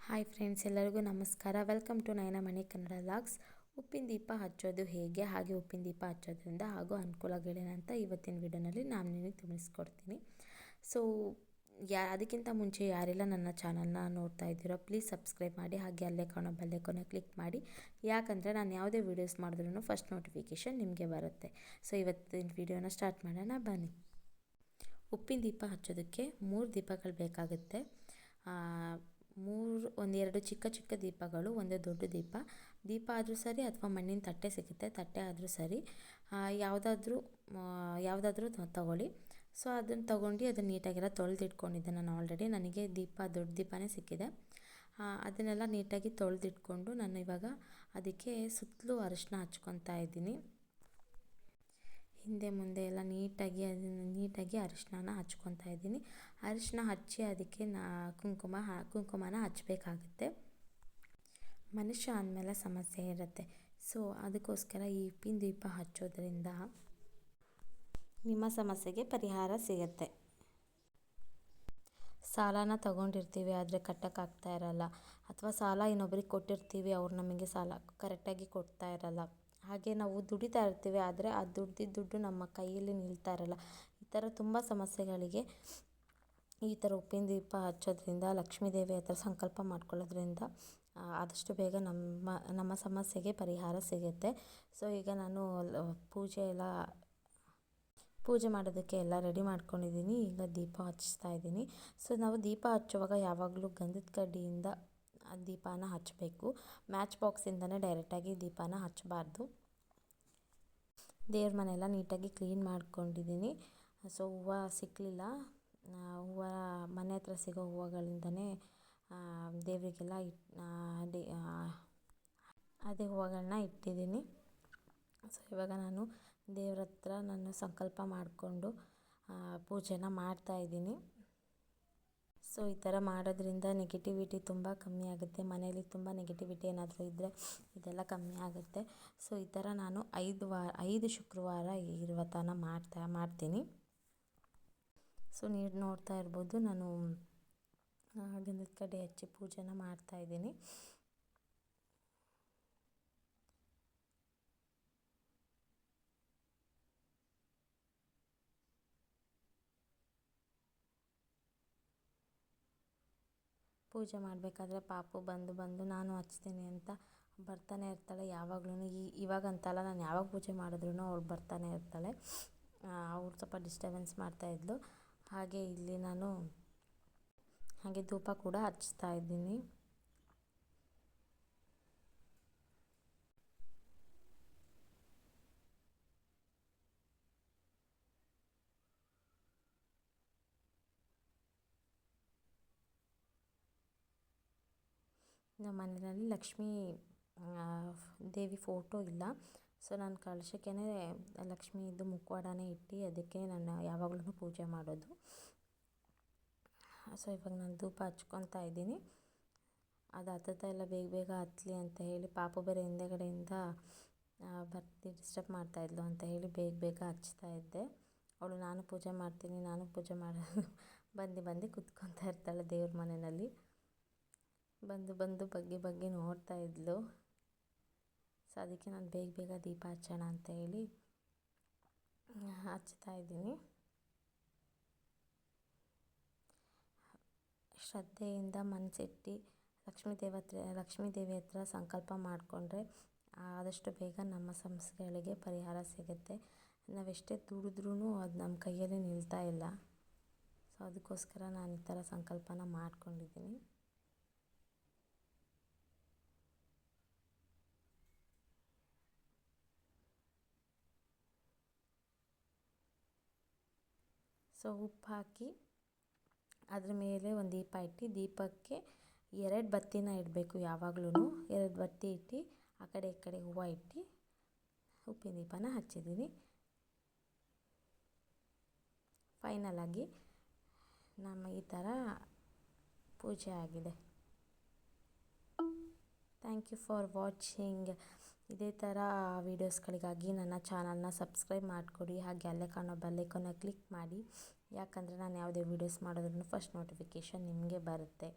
Hi friends, ಎಲ್ಲರಿಗೂ ನಮಸ್ಕಾರ. Welcome to Nayana Mani Kannada vlogs. ಉಪ್ಪಿನ ದೀಪ ಹಚ್ಚೋದು ಹೇಗೆ, ಹಾಗೆ ಉಪ್ಪಿನ ದೀಪ ಹಚ್ಚೋದ್ರಿಂದ ಹಾಗೂ ಅನುಕೂಲಗಳೇನಂತ ಇವತ್ತಿನ ವಿಡಿಯೋನಲ್ಲಿ ನಾನು ನಿಮಗೆ ತಿಳಿಸ್ಕೊಡ್ತೀನಿ. ಸೊ ಅದಕ್ಕಿಂತ ಮುಂಚೆ ಯಾರೆಲ್ಲ ನನ್ನ ಚಾನಲ್ನ ನೋಡ್ತಾ ಇದ್ದೀರೋ ಪ್ಲೀಸ್ ಸಬ್ಸ್ಕ್ರೈಬ್ ಮಾಡಿ, ಹಾಗೆ ಅಲ್ಲೇ ಕಾಣೋ ಬೆಲ್ಲೈಕನ್ನ ಕ್ಲಿಕ್ ಮಾಡಿ. ಯಾಕಂದರೆ ನಾನು ಯಾವುದೇ ವೀಡಿಯೋಸ್ ಮಾಡಿದ್ರೂ ಫಸ್ಟ್ ನೋಟಿಫಿಕೇಷನ್ ನಿಮಗೆ ಬರುತ್ತೆ. ಸೊ ಇವತ್ತಿನ ವಿಡಿಯೋನ ಸ್ಟಾರ್ಟ್ ಮಾಡೋಣ ಬನ್ನಿ. ಉಪ್ಪಿನ ದೀಪ ಹಚ್ಚೋದಕ್ಕೆ 3 ದೀಪಗಳು ಬೇಕಾಗುತ್ತೆ. ಒಂದೆರಡು ಚಿಕ್ಕ ಚಿಕ್ಕ ದೀಪಗಳು, ಒಂದು ದೊಡ್ಡ ದೀಪ ಆದರೂ ಸರಿ, ಅಥವಾ ಮಣ್ಣಿನ ತಟ್ಟೆ ಸಿಗುತ್ತೆ, ತಟ್ಟೆ ಆದರೂ ಸರಿ, ಯಾವುದಾದ್ರೂ ತಗೊಳ್ಳಿ. ಸೊ ಅದನ್ನು ತೊಗೊಂಡು ಅದನ್ನು ನೀಟಾಗೆಲ್ಲ ತೊಳೆದಿಟ್ಕೊಂಡಿದ್ದೆ ನಾನು ಆಲ್ರೆಡಿ. ನನಗೆ ದೊಡ್ಡ ದೀಪನೇ ಸಿಕ್ಕಿದೆ. ಅದನ್ನೆಲ್ಲ ನೀಟಾಗಿ ತೊಳೆದಿಟ್ಕೊಂಡು ನಾನು ಇವಾಗ ಅದಕ್ಕೆ ಸುತ್ತಲೂ ಅರಿಶಿನ ಹಚ್ಕೊತಾ ಇದ್ದೀನಿ. ಹಿಂದೆ ಮುಂದೆ ಎಲ್ಲ ನೀಟಾಗಿ ಅರಿಶಿನ ಹಚ್ಕೊತಾ ಇದ್ದೀನಿ. ಅರಿಶಿನ ಹಚ್ಚಿ ಅದಕ್ಕೆ ಕುಂಕುಮನ ಹಚ್ಚಬೇಕಾಗುತ್ತೆ. ಮನುಷ್ಯ ಅಂದಮೇಲೆ ಸಮಸ್ಯೆ ಇರುತ್ತೆ. ಸೊ ಅದಕ್ಕೋಸ್ಕರ ಈ ಉಪ್ಪಿನ ದೀಪ ಹಚ್ಚೋದ್ರಿಂದ ನಿಮ್ಮ ಸಮಸ್ಯೆಗೆ ಪರಿಹಾರ ಸಿಗುತ್ತೆ. ಸಾಲನ ತಗೊಂಡಿರ್ತೀವಿ ಆದರೆ ಕಟ್ಟೋಕ್ಕಾಗ್ತಾ ಇರಲ್ಲ, ಅಥವಾ ಸಾಲ ಇನ್ನೊಬ್ರಿಗೆ ಕೊಟ್ಟಿರ್ತೀವಿ, ಅವ್ರು ನಮಗೆ ಸಾಲ ಕರೆಕ್ಟಾಗಿ ಕೊಡ್ತಾ ಇರಲ್ಲ. ಹಾಗೆ ನಾವು ದುಡಿತಾ ಇರ್ತೀವಿ ಆದರೆ ಆ ದುಡ್ಡು ನಮ್ಮ ಕೈಯಲ್ಲಿ ನಿಲ್ತಾ ಇರಲ್ಲ. ಈ ಥರ ತುಂಬ ಸಮಸ್ಯೆಗಳಿಗೆ ಈ ಥರ ಉಪ್ಪಿನ ದೀಪ ಹಚ್ಚೋದ್ರಿಂದ, ಲಕ್ಷ್ಮೀ ದೇವಿ ಹತ್ರ ಸಂಕಲ್ಪ ಮಾಡ್ಕೊಳ್ಳೋದ್ರಿಂದ ಆದಷ್ಟು ಬೇಗ ನಮ್ಮ ಸಮಸ್ಯೆಗೆ ಪರಿಹಾರ ಸಿಗುತ್ತೆ. ಸೊ ಈಗ ನಾನು ಪೂಜೆ ಮಾಡೋದಕ್ಕೆ ಎಲ್ಲ ರೆಡಿ ಮಾಡ್ಕೊಂಡಿದ್ದೀನಿ. ಈಗ ದೀಪ ಹಚ್ತಾ ಇದ್ದೀನಿ. ಸೊ ನಾವು ದೀಪ ಹಚ್ಚುವಾಗ ಯಾವಾಗಲೂ ಗಂಧದ ಕಡ್ಡಿಯಿಂದ ದೀಪನ ಹಚ್ಚಬೇಕು. ಮ್ಯಾಚ್ ಬಾಕ್ಸಿಂದನೇ ಡೈರೆಕ್ಟಾಗಿ ದೀಪನ ಹಚ್ಚಬಾರ್ದು. ದೇವ್ರ ಮನೆಯೆಲ್ಲ ನೀಟಾಗಿ ಕ್ಲೀನ್ ಮಾಡ್ಕೊಂಡಿದ್ದೀನಿ. ಸೊ ಹೂವು ಸಿಕ್ಕಲಿಲ್ಲ, ಮನೆ ಹತ್ರ ಸಿಗೋ ಹೂವುಗಳಿಂದನೇ ದೇವರಿಗೆಲ್ಲ ಅದೇ ಹೂವುಗಳನ್ನ ಇಟ್ಟಿದ್ದೀನಿ. ಸೊ ಇವಾಗ ನಾನು ದೇವ್ರ ಹತ್ರ ನಾನು ಸಂಕಲ್ಪ ಮಾಡಿಕೊಂಡು ಪೂಜೆನ ಮಾಡ್ತಾಯಿದ್ದೀನಿ. ಸೊ ಈ ಥರ ಮಾಡೋದ್ರಿಂದ ನೆಗೆಟಿವಿಟಿ ತುಂಬ ಕಮ್ಮಿ ಆಗುತ್ತೆ. ಮನೇಲಿ ತುಂಬ ನೆಗೆಟಿವಿಟಿ ಏನಾದರೂ ಇದ್ದರೆ ಇದೆಲ್ಲ ಕಮ್ಮಿ ಆಗುತ್ತೆ. ಸೊ ಈ ಥರ ನಾನು 5 ಶುಕ್ರವಾರ ಈ ವ್ರತನ ಮಾಡ್ತೀನಿ. ಸೊ ನೀವು ನೋಡ್ತಾ ಇರ್ಬೋದು, ನಾನು ಗಂಧದ ಕಡ್ಡಿ ಹಚ್ಚಿ ಪೂಜೆನ ಮಾಡ್ತಾಯಿದ್ದೀನಿ. ಪೂಜೆ ಮಾಡಬೇಕಾದ್ರೆ ಪಾಪು ಬಂದು ನಾನು ಹಚ್ತೀನಿ ಅಂತ ಬರ್ತಾನೆ ಇರ್ತಾಳೆ ಯಾವಾಗ್ಲೂ. ಇವಾಗಂತಲ್ಲ, ನಾನು ಯಾವಾಗ ಪೂಜೆ ಮಾಡಿದ್ರೂ ಅವಳು ಬರ್ತಾನೆ ಇರ್ತಾಳೆ. ಅವ್ರು ಸ್ವಲ್ಪ ಡಿಸ್ಟರ್ಬೆನ್ಸ್ ಮಾಡ್ತಾಯಿದ್ಲು. ಹಾಗೆ ಇಲ್ಲಿ ನಾನು ಧೂಪ ಕೂಡ ಹಚ್ತಾ ಇದ್ದೀನಿ. ನಮ್ಮ ಮನೆಯಲ್ಲಿ ಲಕ್ಷ್ಮೀ ದೇವಿ ಫೋಟೋ ಇಲ್ಲ. ಸೊ ನಾನು ಕಳಶಕ್ಕೇ ಲಕ್ಷ್ಮೀದು ಮುಖವಾಡನೇ ಇಟ್ಟು ಅದಕ್ಕೆ ನಾನು ಯಾವಾಗಲೂ ಪೂಜೆ ಮಾಡೋದು. ಸೊ ಇವಾಗ ನಾನು ಧೂಪ ಹಚ್ಕೊತಾ ಇದ್ದೀನಿ. ಅದು ಹತ್ತುತ್ತಾ ಎಲ್ಲ ಬೇಗ ಹತ್ತಲಿ ಅಂತ ಹೇಳಿ, ಪಾಪು ಬೇರೆ ಹಿಂದೆಗಡೆಯಿಂದ ಡಿಸ್ಟರ್ಬ್ ಮಾಡ್ತಾಯಿದ್ಲು ಅಂತ ಹೇಳಿ ಬೇಗ ಹಚ್ತಾ ಇದ್ದೆ. ಅವಳು ನಾನು ಪೂಜೆ ಮಾಡೋದು ಬಂದು ಕುತ್ಕೊತಾ ಇರ್ತಾಳೆ ದೇವ್ರ ಮನೆಯಲ್ಲಿ. ಬಂದು ಬಗ್ಗಿ ನೋಡ್ತಾ ಇದ್ಲು. ಸೊ ಅದಕ್ಕೆ ನಾನು ಬೇಗ ದೀಪ ಹಚ್ಚೋಣ ಅಂತ ಹೇಳಿ ಹಚ್ತಾ ಇದ್ದೀನಿ. ಶ್ರದ್ಧೆಯಿಂದ ಮನಸ್ಸಿಟ್ಟು ಲಕ್ಷ್ಮೀ ದೇವಿ ಹತ್ರ ಸಂಕಲ್ಪ ಮಾಡಿಕೊಂಡ್ರೆ ಆದಷ್ಟು ಬೇಗ ನಮ್ಮ ಸಮಸ್ಯೆಗಳಿಗೆ ಪರಿಹಾರ ಸಿಗುತ್ತೆ. ನಾವೆಷ್ಟೇ ದುಡಿದ್ರೂ ಅದು ನಮ್ಮ ಕೈಯಲ್ಲಿ ನಿಲ್ತಾ ಇಲ್ಲ. ಸೊ ಅದಕ್ಕೋಸ್ಕರ ನಾನು ಈ ಥರ ಸಂಕಲ್ಪನ ಮಾಡ್ಕೊಂಡಿದ್ದೀನಿ. ಸೊ ಉಪ್ಪು ಹಾಕಿ ಅದ್ರ ಮೇಲೆ ಒಂದು ದೀಪ ಇಟ್ಟು, ದೀಪಕ್ಕೆ 2 ಬತ್ತಿನ ಇಡಬೇಕು. ಯಾವಾಗಲೂ 2 ಬತ್ತಿ ಇಟ್ಟು ಆ ಕಡೆ ಈ ಕಡೆ ಹೂವು ಇಟ್ಟು ಉಪ್ಪಿನ ದೀಪನ ಹಚ್ಚಿದ್ದೀನಿ. ಫೈನಲ್ ಆಗಿ ನಮ್ಮ ಈ ಥರ ಪೂಜೆ ಆಗಿದೆ. Thank you for watching. ಇದೇ ಥರ ವೀಡಿಯೋಸ್ಗಳಿಗಾಗಿ ನನ್ನ ಚಾನಲ್ನ ಸಬ್ಸ್ಕ್ರೈಬ್ ಮಾಡಿಕೊಡಿ, ಹಾಗೆ ಅಲ್ಲೇ ಕಾಣೋ ಬೆಲ್ಲೈಕನ್ನ ಕ್ಲಿಕ್ ಮಾಡಿ. ಯಾಕಂದರೆ ನಾನು ಯಾವುದೇ ವೀಡಿಯೋಸ್ ಮಾಡೋದ್ರೂ ಫಸ್ಟ್ ನೋಟಿಫಿಕೇಷನ್ ನಿಮಗೆ ಬರುತ್ತೆ.